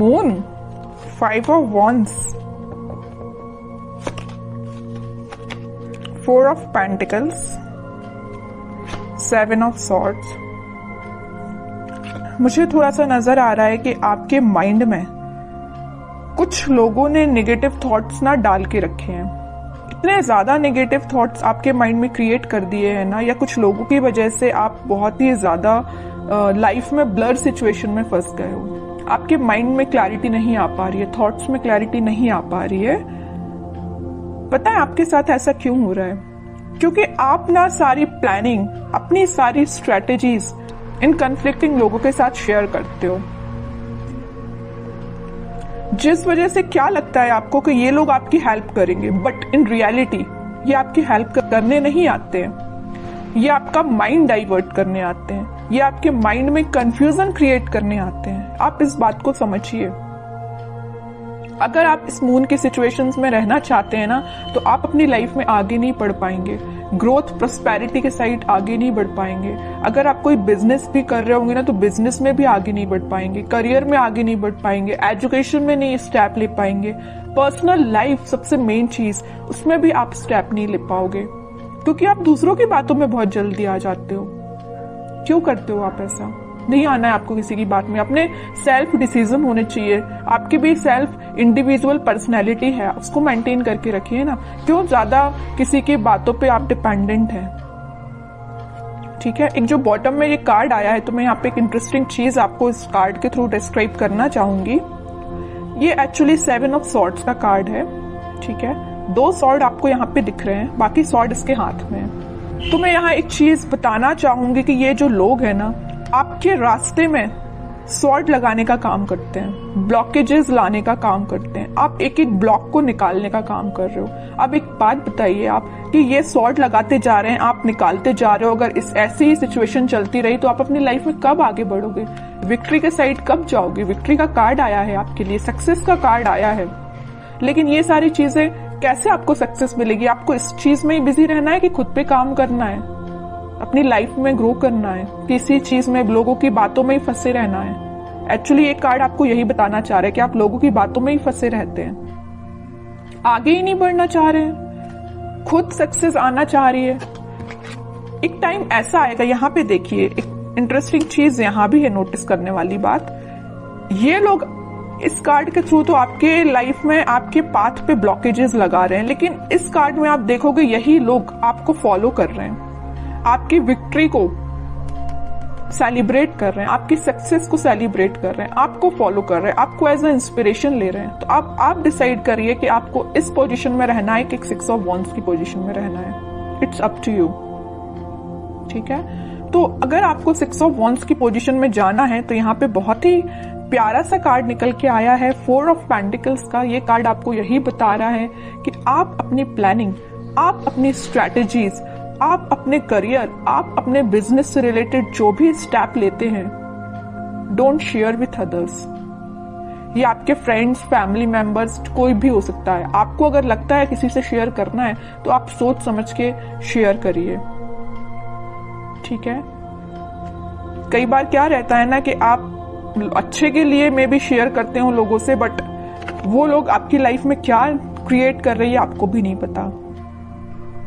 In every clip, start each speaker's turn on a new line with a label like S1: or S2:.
S1: Moon, 5 of wands, 4 of pentacles, 7 of swords। मुझे थोड़ा सा नजर आ रहा है कि आपके माइंड में कुछ लोगों ने नेगेटिव थॉट्स ना डाल के रखे हैं। इतने ज्यादा नेगेटिव थॉट्स आपके माइंड में क्रिएट कर दिए हैं ना, या कुछ लोगों की वजह से आप बहुत ही ज्यादा लाइफ में ब्लर सिचुएशन में फंस गए हो। आपके माइंड में क्लैरिटी नहीं आ पा रही है, थॉट्स में क्लैरिटी नहीं आ पा रही है। पता है आपके साथ ऐसा क्यों हो रहा है? क्योंकि आप ना सारी प्लानिंग, अपनी सारी स्ट्रेटेजीज इन कन्फ्लिक्टिंग लोगों के साथ शेयर करते हो, जिस वजह से क्या लगता है आपको कि ये लोग आपकी हेल्प करेंगे, बट इन रियलिटी ये आपकी हेल्प करने नहीं आते हैं। ये आपका माइंड डाइवर्ट करने आते हैं, ये आपके माइंड में कंफ्यूजन क्रिएट करने आते हैं। आप इस बात को समझिए। अगर आप इस मून की सिचुएशंस में रहना चाहते हैं ना, तो आप अपनी लाइफ में आगे नहीं बढ़ पाएंगे, ग्रोथ प्रोस्पेरिटी के साइड आगे नहीं बढ़ पाएंगे। अगर आप कोई बिजनेस भी कर रहे होंगे ना, तो बिजनेस में भी आगे नहीं बढ़ पाएंगे, करियर में आगे नहीं बढ़ पाएंगे, एजुकेशन में नहीं स्टेप ले पाएंगे, पर्सनल लाइफ सबसे मेन चीज, उसमें भी आप स्टेप नहीं ले पाओगे, क्योंकि आप दूसरों की बातों में बहुत जल्दी आ जाते हो। क्यों करते हो आप ऐसा? नहीं आना है आपको किसी की बात में। अपने सेल्फ डिसीजन होने चाहिए। आपकी भी सेल्फ इंडिविजुअल पर्सनैलिटी है, उसको मेंटेन करके रखिए ना। क्यों ज्यादा किसी की बातों पे आप डिपेंडेंट हैं? ठीक है, एक जो बॉटम में ये कार्ड आया है, तो मैं यहाँ पे एक इंटरेस्टिंग चीज आपको इस कार्ड के थ्रू डिस्क्राइब करना चाहूंगी। ये एक्चुअली 7 ऑफ सॉर्ड्स का कार्ड है। ठीक है, 2 सॉर्ड आपको यहाँ पे दिख रहे हैं, बाकी सॉर्ड इसके हाथ में है। तो मैं यहाँ एक चीज बताना चाहूंगी कि ये जो लोग हैं ना, आपके रास्ते में सॉर्ड लगाने का काम करते हैं, ब्लॉकेजेस लाने का काम करते हैं। आप एक एक ब्लॉक को निकालने का काम कर रहे हो। अब एक बात बताइए आप कि ये सॉर्ड लगाते जा रहे हैं, आप निकालते जा रहे हो। अगर इस ऐसी ही सिचुएशन चलती रही तो आप अपनी लाइफ में कब आगे बढ़ोगे? विक्ट्री के साइड कब जाओगे? विक्ट्री का कार्ड आया है आपके लिए, सक्सेस का कार्ड आया है, लेकिन ये सारी चीजें कैसे आपको सक्सेस मिलेगी? आपको इस चीज में ही बिजी रहना है कि खुद पे काम करना है, अपनी लाइफ में ग्रो करना है, किसी चीज में लोगों की बातों में ही फंसे रहना है? एक्चुअली एक कार्ड आपको यही बताना चाह रहा है कि आप लोगों की बातों में ही फंसे रहते हैं, आगे ही नहीं बढ़ना चाह रहे हैं, खुद सक्सेस आना चाह रही है। एक टाइम ऐसा आएगा, यहाँ पे देखिए एक इंटरेस्टिंग चीज यहाँ भी है नोटिस करने वाली बात। ये लोग इस कार्ड के थ्रू तो आपके लाइफ में आपके पाथ पे ब्लॉकेजेस लगा रहे हैं, लेकिन इस कार्ड में आप देखोगे यही लोग आपको फॉलो कर रहे हैं, आपकी विक्ट्री को सेलिब्रेट कर रहे हैं, आपकी सक्सेस को सेलिब्रेट कर रहे हैं, आपको फॉलो कर रहे हैं, आपको एज ए इंस्पिरेशन ले रहे हैं। तो आप डिसाइड करिए कि आपको इस पोजीशन में रहना है कि 6 ऑफ wands की पोजीशन में रहना है। It's up to you. ठीक है, तो अगर आपको 6 ऑफ wands की पोजीशन में जाना है, तो यहाँ पे बहुत ही प्यारा सा कार्ड निकल के आया है 4 ऑफ पेंटिकल्स का। ये कार्ड आपको यही बता रहा है कि आप अपनी प्लानिंग, आप अपनी स्ट्रैटेजीज, आप अपने करियर, आप अपने बिजनेस से रिलेटेड जो भी स्टेप लेते हैं, डोंट शेयर विथ अदर्स। ये आपके फ्रेंड्स, फैमिली मेंबर्स, कोई भी हो सकता है। आपको अगर लगता है किसी से शेयर करना है, तो आप सोच समझ के शेयर करिए। ठीक है, कई बार क्या रहता है ना कि आप अच्छे के लिए मे भी शेयर करते हो लोगों से, बट वो लोग आपकी लाइफ में क्या क्रिएट कर रही है आपको भी नहीं पता।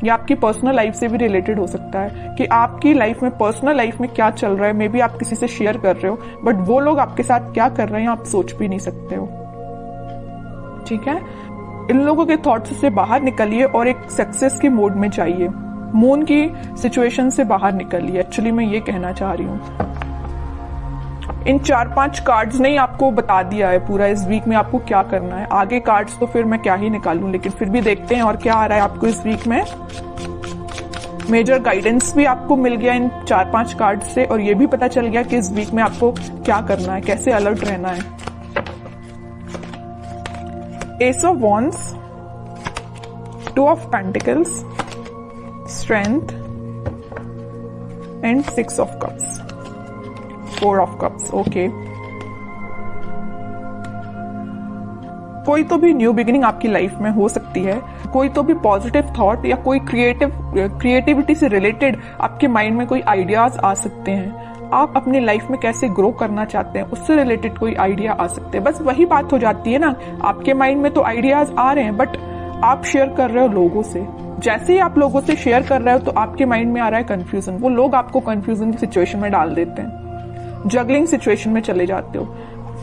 S1: या आपकी पर्सनल लाइफ से भी रिलेटेड हो सकता है कि आपकी लाइफ में, पर्सनल लाइफ में क्या चल रहा है, मे बी आप किसी से शेयर कर रहे हो, बट वो लोग आपके साथ क्या कर रहे हैं आप सोच भी नहीं सकते हो। ठीक है, इन लोगों के थॉट्स से बाहर निकलिए और एक सक्सेस के मोड में जाइए। मून की सिचुएशन से बाहर निकलिए, एक्चुअली मैं ये कहना चाह रही हूँ। इन 4-5 कार्ड्स ने ही आपको बता दिया है पूरा इस वीक में आपको क्या करना है। आगे कार्ड्स तो फिर मैं क्या ही निकालूं, लेकिन फिर भी देखते हैं और क्या आ रहा है आपको इस वीक में। मेजर गाइडेंस भी आपको मिल गया इन 4-5 कार्ड्स से, और ये भी पता चल गया कि इस वीक में आपको क्या करना है, कैसे अलर्ट रहना है। S of wands, 2 of pentacles, strength and 6 of cups, 4 of cups. Okay, कोई तो भी न्यू बिगिनिंग आपकी लाइफ में हो सकती है, कोई तो भी पॉजिटिव थॉट या कोई क्रिएटिविटी से रिलेटेड आपके माइंड में कोई आइडियाज आ सकते हैं। आप अपनी लाइफ में कैसे ग्रो करना चाहते हैं उससे रिलेटेड कोई आइडिया आ सकते हैं। बस वही बात हो जाती है ना, आपके माइंड में तो आइडियाज आ रहे हैं बट आप शेयर कर रहे हो लोगों से। जैसे ही आप लोगों से शेयर कर रहे हो तो आपके माइंड में आ रहा है कंफ्यूजन, वो लोग आपको कंफ्यूजन की सिचुएशन में डाल देते हैं, जगलिंग सिचुएशन में चले जाते हो।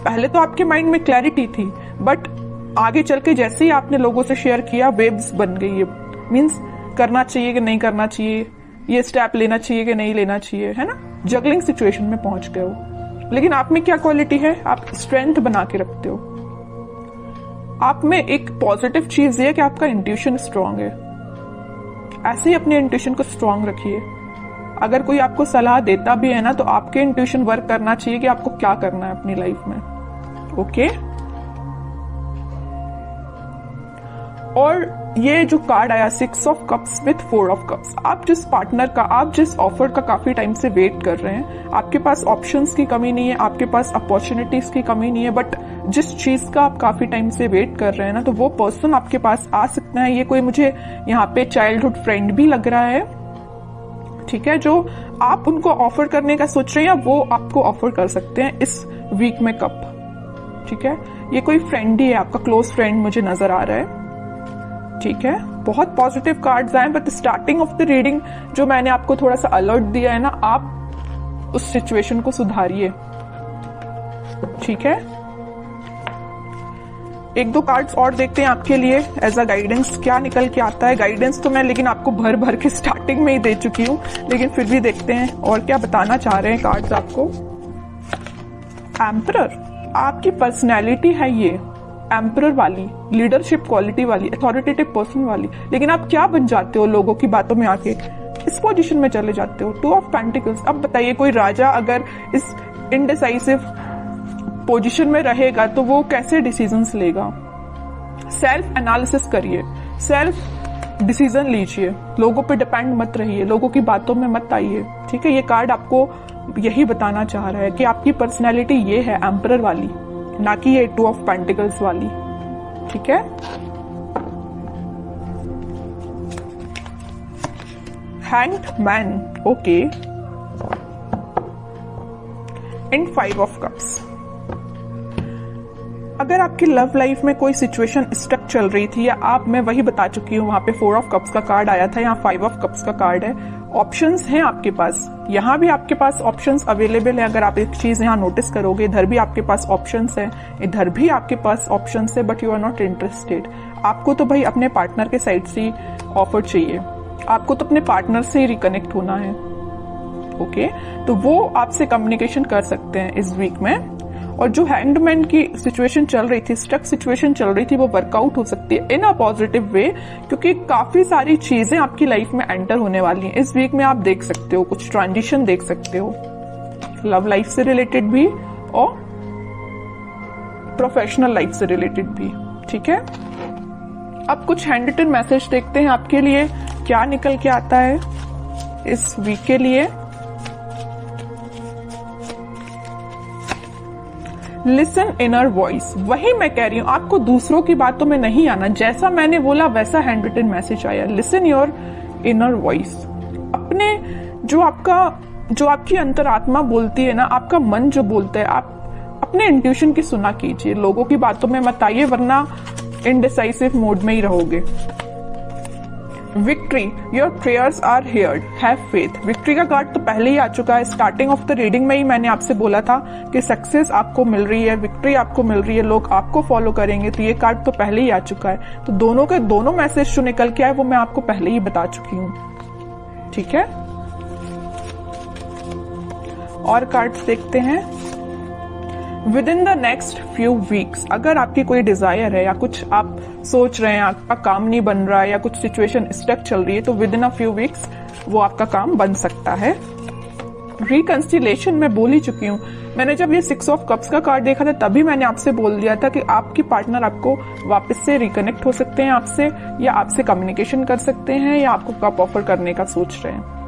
S1: पहले तो आपके माइंड में क्लैरिटी थी बट आगे चल के जैसे ही आपने लोगों से शेयर किया वेव्स बन गई है, मीन्स करना चाहिए कि नहीं करना चाहिए, ये स्टेप लेना चाहिए कि नहीं लेना चाहिए, है ना, जगलिंग सिचुएशन में पहुंच गए हो। लेकिन आप में क्या क्वालिटी है, आप स्ट्रेंथ बना के रखते हो। आप में एक पॉजिटिव चीज ये है कि आपका इंट्यूशन स्ट्रांग है। ऐसे ही अपने इंट्यूशन को स्ट्रांग रखिए। अगर कोई आपको सलाह देता भी है ना तो आपके इंट्यूशन वर्क करना चाहिए कि आपको क्या करना है अपनी लाइफ में। ओके, और ये जो कार्ड आया 6 of cups with 4 of cups, आप जिस पार्टनर का, आप जिस ऑफर का काफी टाइम से वेट कर रहे हैं, आपके पास ऑप्शंस की कमी नहीं है, आपके पास अपॉर्चुनिटीज की कमी नहीं है, बट जिस चीज का आप काफी टाइम से वेट कर रहे हैं ना, तो वो पर्सन आपके पास आ सकता है। ये कोई मुझे यहाँ पे चाइल्डहुड फ्रेंड भी लग रहा है, ठीक है, जो आप उनको ऑफर करने का सोच रहे हैं या वो आपको ऑफर कर सकते हैं इस वीक में कप, ठीक है। ये कोई फ्रेंड ही है, आपका क्लोज फ्रेंड मुझे नजर आ रहा है, ठीक है। बहुत पॉजिटिव कार्ड्स आए but starting of the reading जो मैंने आपको थोड़ा सा अलर्ट दिया है ना, आप उस सिचुएशन को सुधारिए, ठीक है। एक दो कार्ड्स और देखते हैं आपके लिए एज अ गाइडेंस, क्या निकल के आता है। गाइडेंस तो मैं लेकिन आपको भर भर के स्टार्टिंग में ही दे चुकी हूँ, लेकिन फिर भी देखते हैं और क्या बताना चाह रहे हैं कार्ड्स आपको। एम्परर, आपकी पर्सनैलिटी है ये एम्परर वाली, लीडरशिप क्वालिटी वाली, अथॉरिटेटिव पर्सन वाली, लेकिन आप क्या बन जाते हो लोगों की बातों में आके, इस पोजीशन में चले जाते हो। 2 ऑफ पेंटिकल्स, अब बताइए कोई राजा अगर इस इनडिसाइसिव पोजीशन में रहेगा तो वो कैसे डिसीजंस लेगा। सेल्फ एनालिसिस करिए, सेल्फ डिसीजन लीजिए, लोगों पे डिपेंड मत रहिए, लोगों की बातों में मत आइए, ठीक है। ये कार्ड आपको यही बताना चाह रहा है कि आपकी पर्सनैलिटी ये है एम्परर वाली, ना कि ये 2 ऑफ पेंटिकल्स वाली, ठीक है। Hanged man, okay, and 5 of cups. अगर आपकी लव लाइफ में कोई सिचुएशन स्टक चल रही थी या आप, मैं वही बता चुकी हूँ, वहां पे 4 ऑफ कप्स का कार्ड आया था, यहाँ 5 ऑफ कप्स का कार्ड है। ऑप्शंस हैं आपके पास, यहाँ भी आपके पास ऑप्शंस अवेलेबल है। अगर आप एक चीज यहाँ नोटिस करोगे, इधर भी आपके पास ऑप्शंस है, इधर भी आपके पास ऑप्शंस है, but you are not interested. आपको तो भाई अपने पार्टनर के साइड से ऑफर चाहिए, आपको तो अपने पार्टनर से ही रिकनेक्ट होना है, ओके। तो वो आपसे कम्युनिकेशन कर सकते हैं इस वीक में। और जो हैंगमैन की सिचुएशन चल रही थी, स्टक सिचुएशन चल रही थी, वो वर्कआउट हो सकती है इन अ पॉजिटिव वे, क्योंकि काफी सारी चीजें आपकी लाइफ में एंटर होने वाली हैं इस वीक में। आप देख सकते हो कुछ ट्रांजिशन देख सकते हो, लव लाइफ से रिलेटेड भी और प्रोफेशनल लाइफ से रिलेटेड भी, ठीक है। अब कुछ हैंड रिटन मैसेज देखते हैं आपके लिए क्या निकल के आता है इस वीक के लिए। लिसन इनर वॉइस, वही मैं कह रही हूं, आपको दूसरों की बातों में नहीं आना, जैसा मैंने बोला वैसा हैंड रिटन मैसेज आया। लिसन योर इनर वॉइस, अपने जो आपकी अंतरात्मा बोलती है ना, आपका मन जो बोलता है, आप अपने इंट्यूशन की सुना कीजिए, लोगों की बातों में मत आइए वरना इनडिसाइसिव मोड में ही रहोगे। Victory, your prayers are heard, have faith. Victory का कार्ड तो पहले ही आ चुका है, स्टार्टिंग ऑफ द रीडिंग में ही मैंने आपसे बोला था कि सक्सेस आपको मिल रही है, विक्ट्री आपको मिल रही है, लोग आपको फॉलो करेंगे, तो ये कार्ड तो पहले ही आ चुका है। तो दोनों के दोनों मैसेज जो निकल के आए वो मैं आपको पहले ही बता चुकी हूँ, ठीक है। और कार्ड्स देखते हैं। With in the next few weeks, अगर आपकी कोई डिजायर है या कुछ आप सोच रहे हैं, आपका काम नहीं बन रहा है या कुछ सिचुएशन स्टक चल रही है, तो with in a few weeks वो आपका काम बन सकता है। रिकंसिलेशन मैं बोल ही चुकी हूँ, मैंने जब ये 6 ऑफ कप्स का कार्ड देखा था तभी मैंने आपसे बोल दिया था कि आपकी पार्टनर आपको वापस से रिकनेक्ट हो सकते हैं आपसे, या आपसे कम्युनिकेशन कर सकते हैं, या आपको कप ऑफर करने का सोच रहे हैं।